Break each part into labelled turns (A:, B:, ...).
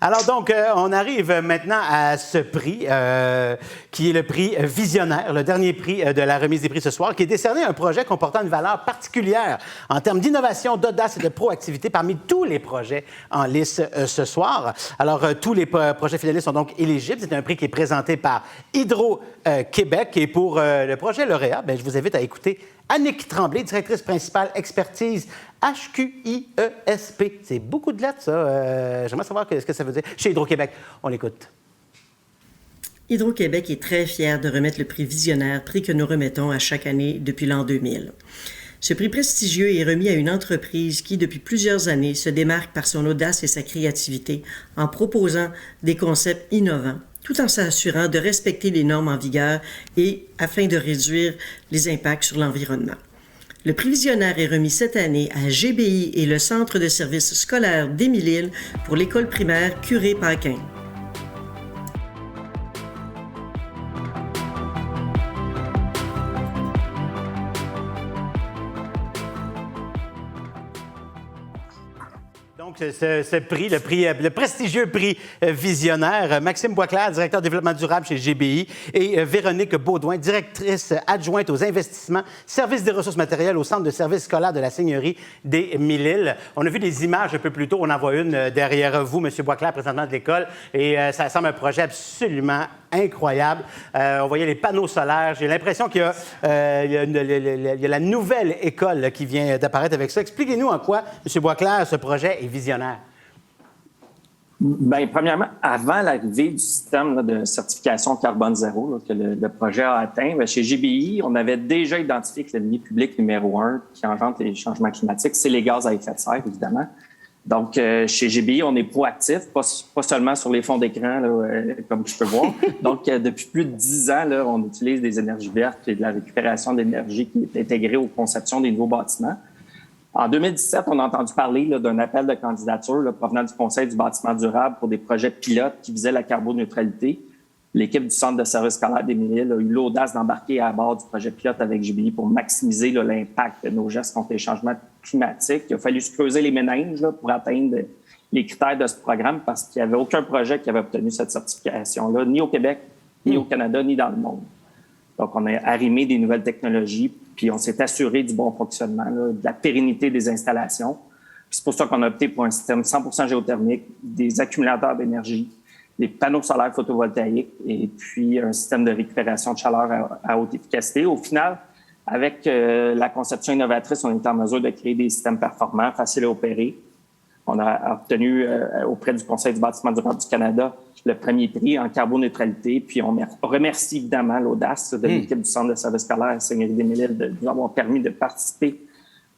A: Alors donc, on arrive maintenant à ce prix, qui est le prix Visionnaire, le dernier prix de la remise des prix ce soir, qui est décerné à un projet comportant une valeur particulière en termes d'innovation, d'audace et de proactivité parmi tous les projets en lice ce soir. Alors, tous les projets finalistes sont donc éligibles. C'est un prix qui est présenté par Hydro-Québec. Et pour le projet lauréat, je vous invite à écouter Annick Tremblay, directrice principale expertise HQIESP. C'est beaucoup de lettres, ça. J'aimerais savoir ce que ça veut dire. Chez Hydro-Québec, on l'écoute.
B: Hydro-Québec est très fier de remettre le prix Visionnaire, prix que nous remettons à chaque année depuis l'an 2000. Ce prix prestigieux est remis à une entreprise qui, depuis plusieurs années, se démarque par son audace et sa créativité en proposant des concepts innovants, tout en s'assurant de respecter les normes en vigueur et afin de réduire les impacts sur l'environnement. Le prix Visionnaire est remis cette année à GBI et le Centre de services scolaires d'Émile-Île pour l'école primaire Curé-Paquin.
A: Donc, ce prix, le prestigieux prix Visionnaire, Maxime Boisclair, directeur développement durable chez GBI, et Véronique Baudouin, directrice adjointe aux investissements, service des ressources matérielles au Centre de services scolaires de la Seigneurie des Mille-Îles. On a vu des images un peu plus tôt. On en voit une derrière vous, M. Boisclair, présentement de l'école, et ça semble un projet absolument incroyable. On voyait les panneaux solaires. J'ai l'impression qu'il y a la nouvelle école qui vient d'apparaître avec ça. Expliquez-nous en quoi, M. Boisclair, ce projet est visionnaire.
C: Bien, premièrement, avant l'arrivée du système de certification carbone zéro que le projet a atteint, chez GBI, on avait déjà identifié que l'ennemi public numéro 1 qui engendre les changements climatiques, c'est les gaz à effet de serre, évidemment. Donc, chez GBI, on est proactif, pas seulement sur les fonds d'écran, comme je peux voir. Donc, depuis plus de 10 ans, on utilise des énergies vertes et de la récupération d'énergie qui est intégrée aux conceptions des nouveaux bâtiments. En 2017, on a entendu parler d'un appel de candidature provenant du Conseil du bâtiment durable pour des projets pilotes qui visaient la carboneutralité. L'équipe du Centre de services scolaires d'Émile-Île a eu l'audace d'embarquer à bord du projet pilote avec GBI pour maximiser l'impact de nos gestes contre les changements climatiques. Il a fallu se creuser les méninges pour atteindre les critères de ce programme parce qu'il n'y avait aucun projet qui avait obtenu cette certification-là, ni au Québec, ni au Canada, ni dans le monde. Donc, on a arrimé des nouvelles technologies, puis on s'est assuré du bon fonctionnement, de la pérennité des installations. Puis c'est pour ça qu'on a opté pour un système 100% géothermique, des accumulateurs d'énergie, des panneaux solaires photovoltaïques et puis un système de récupération de chaleur à haute efficacité. Au final, avec la conception innovatrice, on est en mesure de créer des systèmes performants, faciles à opérer. On a obtenu auprès du Conseil du bâtiment durable du Canada le premier prix en carboneutralité. Puis on remercie évidemment l'audace de l'équipe du Centre de services scolaires à la Seigneurie des Mille-Îles de nous avoir permis de participer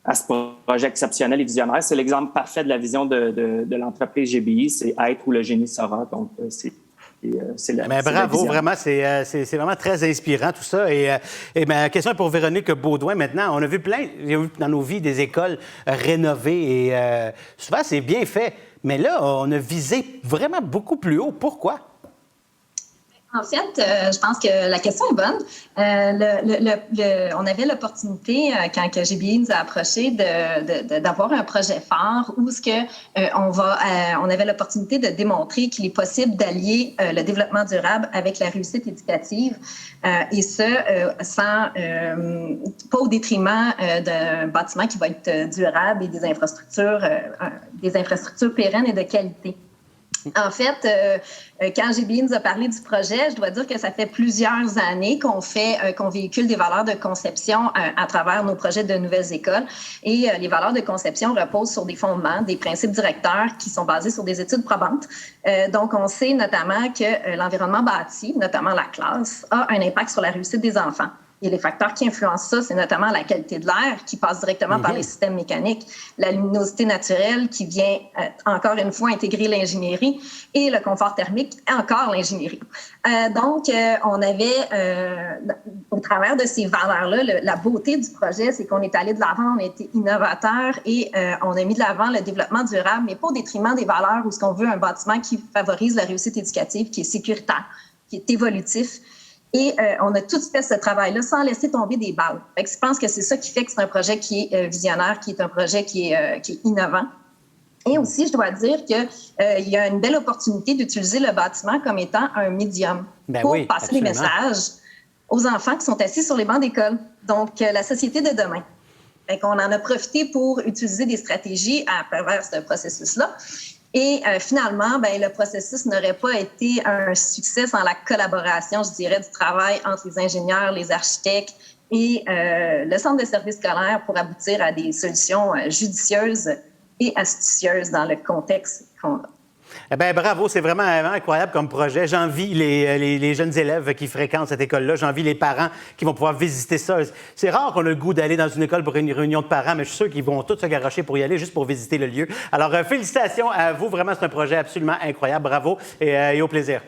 C: à ce projet exceptionnel et visionnaire. C'est l'exemple parfait de la vision de l'entreprise GBI, c'est être où le génie sera. Donc,
A: bravo, vraiment, c'est vraiment très inspirant tout ça. Et ma question est pour Véronique Baudouin maintenant. On a vu dans nos vies des écoles rénovées et souvent c'est bien fait. Mais là, on a visé vraiment beaucoup plus haut. Pourquoi?
D: En fait, je pense que la question est bonne. On avait l'opportunité, quand GBI nous a approchés, d'avoir un projet phare où on avait l'opportunité de démontrer qu'il est possible d'allier le développement durable avec la réussite éducative, et ce, pas au détriment d'un bâtiment qui va être durable et des infrastructures pérennes et de qualité. En fait, quand GBI nous a parlé du projet, je dois dire que ça fait plusieurs années qu'on véhicule des valeurs de conception à travers nos projets de nouvelles écoles. Et les valeurs de conception reposent sur des fondements, des principes directeurs qui sont basés sur des études probantes. Donc, on sait notamment que l'environnement bâti, notamment la classe, a un impact sur la réussite des enfants. Et les facteurs qui influencent ça, c'est notamment la qualité de l'air qui passe directement par les systèmes mécaniques, la luminosité naturelle qui vient encore une fois intégrer l'ingénierie et le confort thermique, encore l'ingénierie. Donc, on avait, au travers de ces valeurs-là, la beauté du projet, c'est qu'on est allé de l'avant, on a été innovateur et on a mis de l'avant le développement durable, mais pas au détriment des valeurs où ce qu'on veut un bâtiment qui favorise la réussite éducative, qui est sécuritaire, qui est évolutif. Et on a tous fait ce travail-là sans laisser tomber des balles. Fait que je pense que c'est ça qui fait que c'est un projet qui est visionnaire, qui est un projet qui est innovant. Et aussi, je dois dire qu'il y a une belle opportunité d'utiliser le bâtiment comme étant un médium pour passer des messages aux enfants qui sont assis sur les bancs d'école. Donc, la société de demain. On en a profité pour utiliser des stratégies à travers ce processus-là. Et finalement, le processus n'aurait pas été un succès sans la collaboration, je dirais, du travail entre les ingénieurs, les architectes et le centre de services scolaires pour aboutir à des solutions judicieuses et astucieuses dans le contexte qu'on a.
A: Eh bien, bravo, c'est vraiment incroyable comme projet. J'envie les jeunes élèves qui fréquentent cette école-là. J'envie les parents qui vont pouvoir visiter ça. C'est rare qu'on ait le goût d'aller dans une école pour une réunion de parents, mais je suis sûr qu'ils vont tous se garrocher pour y aller juste pour visiter le lieu. Alors, félicitations à vous. Vraiment, c'est un projet absolument incroyable. Bravo et au plaisir.